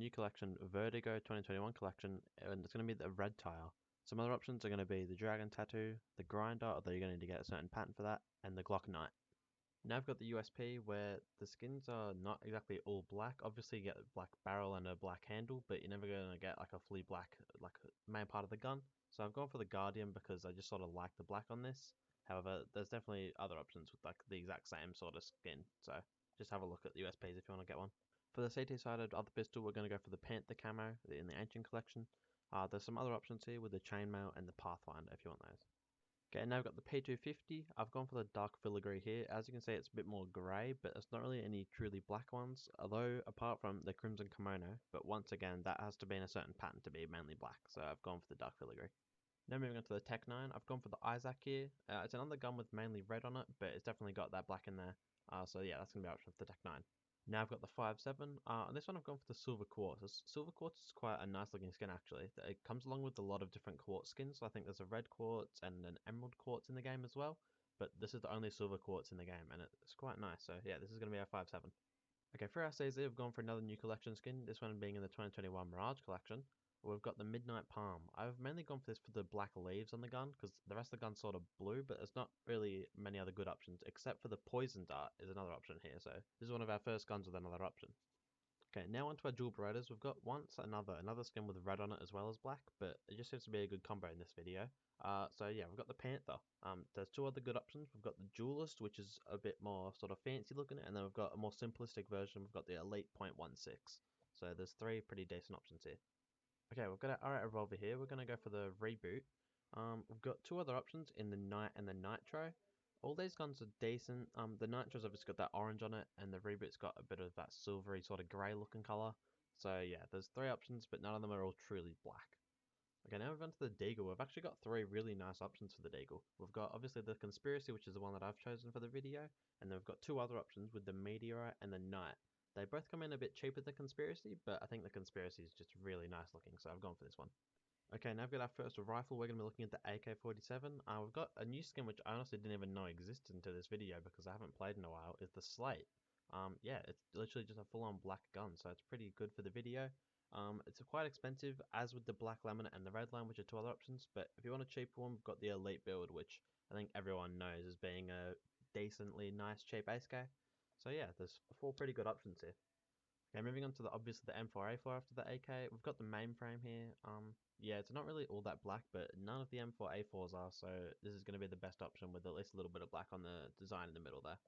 new collection, Vertigo 2021 collection, and it's going to be the red tile. Some other options are going to be the Dragon Tattoo, the Grinder, although you're going to need to get a certain pattern for that, and the Glock Knight. Now I've got the USP where the skins are not exactly all black. Obviously you get a black barrel and a black handle, but you're never going to get like a fully black like main part of the gun. So I've gone for the Guardian because I just sort of like the black on this. However, there's definitely other options with like the exact same sort of skin. So just have a look at the USPs if you want to get one. For the CT side of the pistol, we're going to go for the Panther camo in the Ancient collection. There's some other options here with the Chainmail and the Pathfinder if you want those. Okay, now I've got the P250. I've gone for the dark filigree here. As you can see, it's a bit more grey, but there's not really any truly black ones, although apart from the Crimson Kimono, but once again, that has to be in a certain pattern to be mainly black, so I've gone for the dark filigree. Now moving on to the Tech 9, I've gone for the Isaac here. It's another gun with mainly red on it, but it's definitely got that black in there, so yeah, that's going to be an option for the Tech 9. Now I've got the 5.7, and this one I've gone for the Silver Quartz. Silver Quartz is quite a nice looking skin actually. It comes along with a lot of different quartz skins, so I think there's a red quartz and an emerald quartz in the game as well, but this is the only silver quartz in the game, and it's quite nice, so yeah, this is going to be our 5.7. Okay, for our CZ, we've gone for another new collection skin, this one being in the 2021 Mirage collection. We've got the Midnight Palm. I've mainly gone for this for the black leaves on the gun, because the rest of the gun's sort of blue, but there's not really many other good options, except for the Poison Dart is another option here, so this is one of our first guns with another option. Okay, now onto our dual Berettas. We've got another skin with red on it as well as black, but it just seems to be a good combo in this video. So yeah, we've got the Panther. There's two other good options. We've got the Duelist, which is a bit more sort of fancy looking, and then we've got a more simplistic version. We've got the Elite .16. So there's three pretty decent options here. Okay, we've got our revolver here. We're going to go for the Reboot. We've got two other options in the Night and the Nitro. All these guns are decent. The Nitro's obviously got that orange on it, and the Reboot's got a bit of that silvery sort of grey looking colour. So yeah, there's three options, but none of them are all truly black. Okay, now we've gone to the Deagle. We've actually got three really nice options for the Deagle. We've got obviously the Conspiracy, which is the one that I've chosen for the video, and then we've got two other options with the Meteorite and the Knight. They both come in a bit cheaper than Conspiracy, but I think the Conspiracy is just really nice looking, so I've gone for this one. Okay, now we've got our first rifle. We're going to be looking at the AK-47. We've got a new skin which I honestly didn't even know existed until this video because I haven't played in a while, is the Slate. Yeah, it's literally just a full-on black gun, so it's pretty good for the video. It's quite expensive, as with the black laminate and the red line, which are two other options, but if you want a cheaper one, we've got the Elite build, which I think everyone knows as being a decently nice cheap AK. So yeah, there's four pretty good options here. Okay, moving on to obviously the M4A4 after the AK. We've got the mainframe here. Yeah, it's not really all that black, but none of the M4A4s are, so this is going to be the best option with at least a little bit of black on the design in the middle there.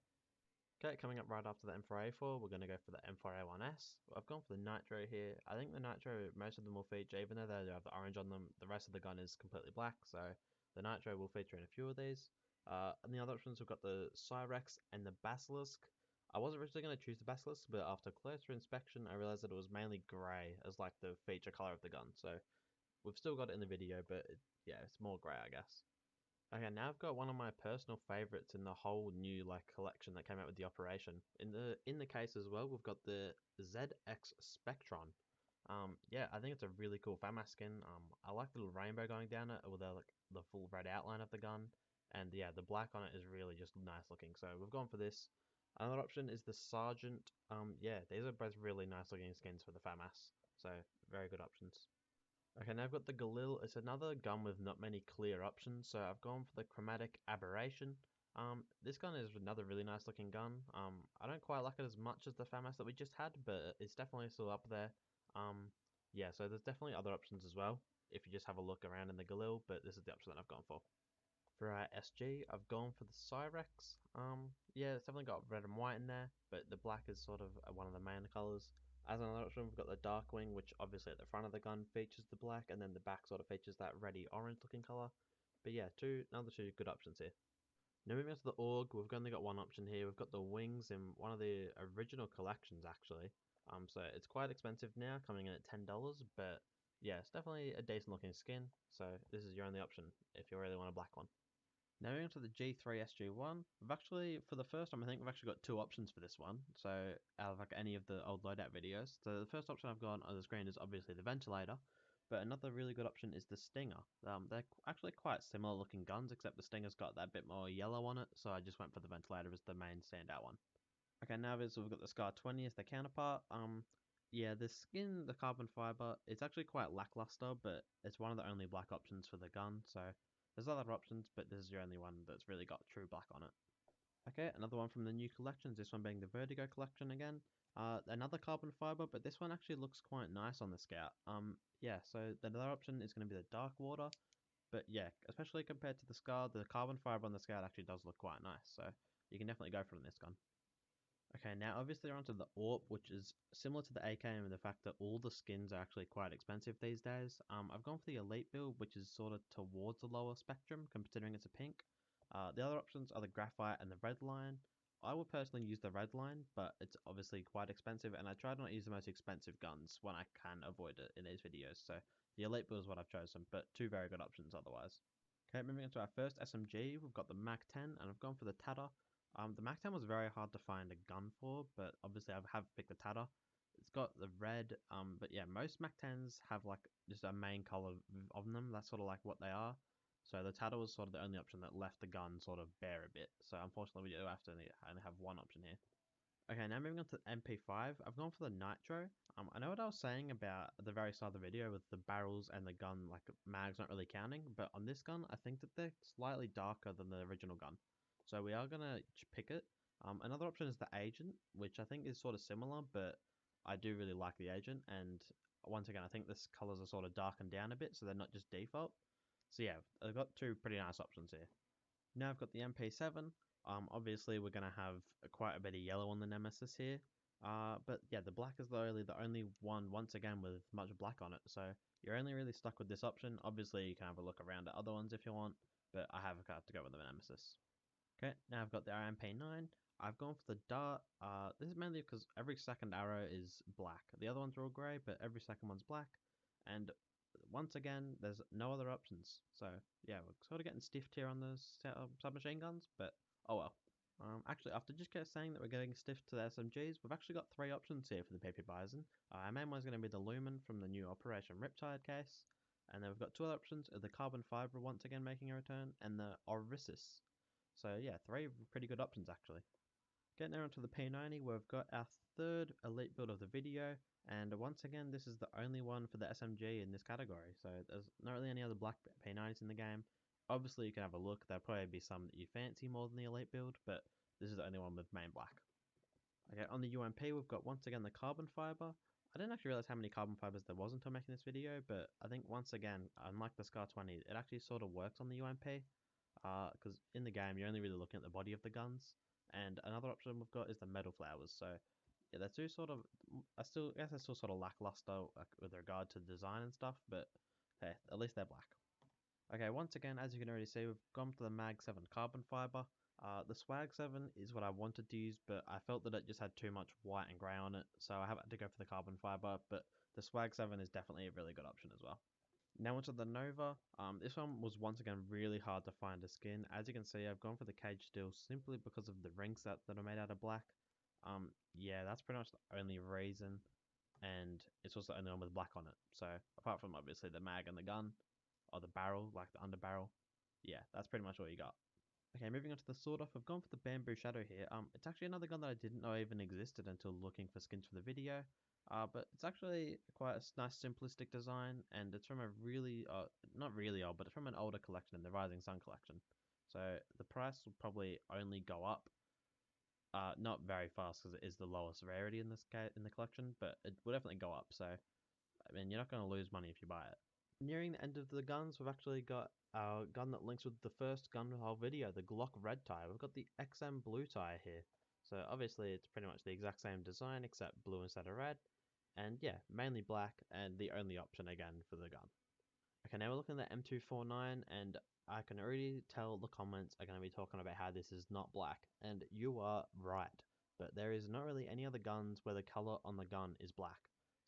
Okay, coming up right after the M4A4, we're going to go for the M4A1S. I've gone for the Nitro here. I think the Nitro, most of them will feature, even though they have the orange on them, the rest of the gun is completely black, so the Nitro will feature in a few of these. And the other options, we've got the Cyrex and the Basilisk. I was originally going to choose the Basilisk, but after closer inspection, I realized that it was mainly grey as like the feature color of the gun. So we've still got it in the video, but yeah, it's more grey, I guess. Okay, now I've got one of my personal favorites in the whole new like collection that came out with the Operation. In the case as well, we've got the ZX Spectron. Yeah, I think it's a really cool FAMAS skin. I like the little rainbow going down it with the full red outline of the gun, and yeah, the black on it is really just nice looking. So we've gone for this. Another option is the Sergeant. Yeah, these are both really nice looking skins for the FAMAS. So very good options. Okay, now I've got the Galil. It's another gun with not many clear options, so I've gone for the Chromatic Aberration. This gun is another really nice looking gun. I don't quite like it as much as the FAMAS that we just had, but it's definitely still up there. Yeah, so there's definitely other options as well, if you just have a look around in the Galil, but this is the option that I've gone for. For our SG, I've gone for the Cyrex. Yeah, it's definitely got red and white in there, but the black is sort of one of the main colours. As another option, we've got the Darkwing, which obviously at the front of the gun features the black, and then the back sort of features that reddy orange looking colour. But yeah, another two good options here. Now moving on to the AUG, we've only got one option here. We've got the wings in one of the original collections actually. So it's quite expensive now, coming in at $10, but yeah, it's definitely a decent looking skin. So this is your only option if you really want a black one. Now moving to the G3 SG1, we've actually, for the first time, I think we've actually got two options for this one. So out of like any of the old loadout videos. So the first option I've got on the screen is obviously the ventilator, but another really good option is the Stinger. They're actually quite similar looking guns, except the Stinger's got that bit more yellow on it, so I just went for the ventilator as the main standout one. Okay, now we've got the Scar 20 as the counterpart. Yeah, the skin, the carbon fiber, it's actually quite lackluster, but it's one of the only black options for the gun, so there's other options, but this is your only one that's really got true black on it. Okay, another one from the new collections, this one being the Vertigo collection again. Another carbon fiber, but this one actually looks quite nice on the Scout. Yeah, so the other option is going to be the Dark Water, but yeah, especially compared to the Scar, the carbon fiber on the Scout actually does look quite nice, so you can definitely go for it in this gun. Okay, now obviously we're onto the AWP, which is similar to the AKM in the fact that all the skins are actually quite expensive these days. I've gone for the Elite build, which is sort of towards the lower spectrum, considering it's a pink. The other options are the Graphite and the Red Line. I would personally use the Red Line, but it's obviously quite expensive, and I try to not use the most expensive guns when I can avoid it in these videos, so the Elite build is what I've chosen, but two very good options otherwise. Okay, moving on to our first SMG, we've got the MAC-10, and I've gone for the Tatter. The MAC-10 was very hard to find a gun for, but obviously I have picked the Tatter. It's got the red, but yeah, most MAC-10s have like just a main color of them. That's sort of like what they are. So the Tatter was sort of the only option that left the gun sort of bare a bit. So unfortunately we do have to only have one option here. Okay, now moving on to MP5, I've gone for the Nitro. I know what I was saying about at the very start of the video with the barrels and the gun, like mags not really counting, but on this gun, I think that they're slightly darker than the original gun. So we are going to pick it. Another option is the Agent, which I think is sort of similar, but I do really like the Agent, and once again, I think this colors are sort of darkened down a bit, so they're not just default. So yeah, I've got two pretty nice options here. Now I've got the MP7. Obviously we're going to have quite a bit of yellow on the Nemesis here. But yeah, the black is the only one, once again, with much black on it. So you're only really stuck with this option. Obviously you can have a look around at other ones if you want, but I have got to go with the Nemesis. Okay, now I've got the MP9. I've gone for the dart. This is mainly because every second arrow is black. The other ones are all grey, but every second one's black. And once again, there's no other options. So yeah, we're sort of getting stiffed here on the submachine guns, but oh well. Actually, after just saying that we're getting stiffed to the SMGs, we've actually got three options here for the PP Bison. Our main one's going to be the Lumen from the new Operation Riptide case, and then we've got two other options: the Carbon Fiber once again making a return, and the Orisis. So yeah, three pretty good options actually. Getting now onto the P90, where we've got our third elite build of the video, and once again, this is the only one for the SMG in this category, so there's not really any other black P90s in the game. Obviously, you can have a look, there'll probably be some that you fancy more than the elite build, but this is the only one with main black. Okay, on the UMP, we've got once again the carbon fiber. I didn't actually realize how many carbon fibers there was until making this video, but I think once again, unlike the Scar 20, it actually sort of works on the UMP. Because in the game, you're only really looking at the body of the guns. And another option we've got is the metal flowers. So yeah, they're two sort of, I guess they're still sort of lackluster with regard to design and stuff, but hey, at least they're black. Okay, once again, as you can already see, we've gone to the Mag 7 carbon fiber. The Swag 7 is what I wanted to use, but I felt that it just had too much white and grey on it, so I have had to go for the carbon fiber, but the Swag 7 is definitely a really good option as well. Now onto the Nova. This one was once again really hard to find a skin. As you can see, I've gone for the Cage Steel simply because of the ring set that are made out of black. Yeah, that's pretty much the only reason, and it's also the only one with black on it. So apart from obviously the mag and the gun, or the barrel, like the underbarrel, yeah, that's pretty much all you got. Okay, moving on to the sword off, I've gone for the Bamboo Shadow here. It's actually another gun that I didn't know even existed until looking for skins for the video. But it's actually quite a nice simplistic design, and it's from a really, not really old, but it's from an older collection, in the Rising Sun collection. So the price will probably only go up, not very fast because it is the lowest rarity in this in the collection, but it will definitely go up. So I mean, you're not going to lose money if you buy it. Nearing the end of the guns, we've actually got our gun that links with the first gun of our video, the Glock Red Tie. We've got the XM Blue Tie here. So obviously it's pretty much the exact same design except blue instead of red. And yeah, mainly black and the only option again for the gun. Okay, now we're looking at the M249 and I can already tell the comments are going to be talking about how this is not black. And you are right. But there is not really any other guns where the color on the gun is black.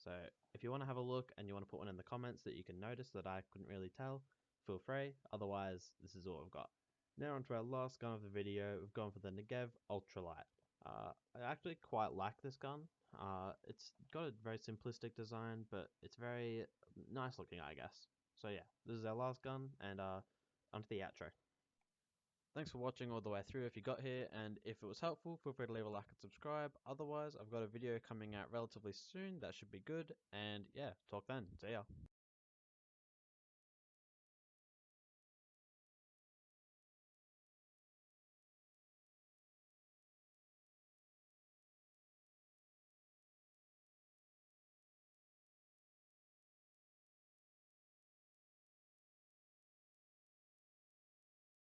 So if you want to have a look and you want to put one in the comments that you can notice that I couldn't really tell, feel free. Otherwise, this is all I've got. Now onto our last gun of the video, we've gone for the Negev Ultralight. I actually quite like this gun. It's got a very simplistic design, but it's very nice looking, I guess. So yeah, this is our last gun, and onto the outro. Thanks for watching all the way through if you got here, and if it was helpful, feel free to leave a like and subscribe. Otherwise, I've got a video coming out relatively soon that should be good, and yeah, talk then. See ya.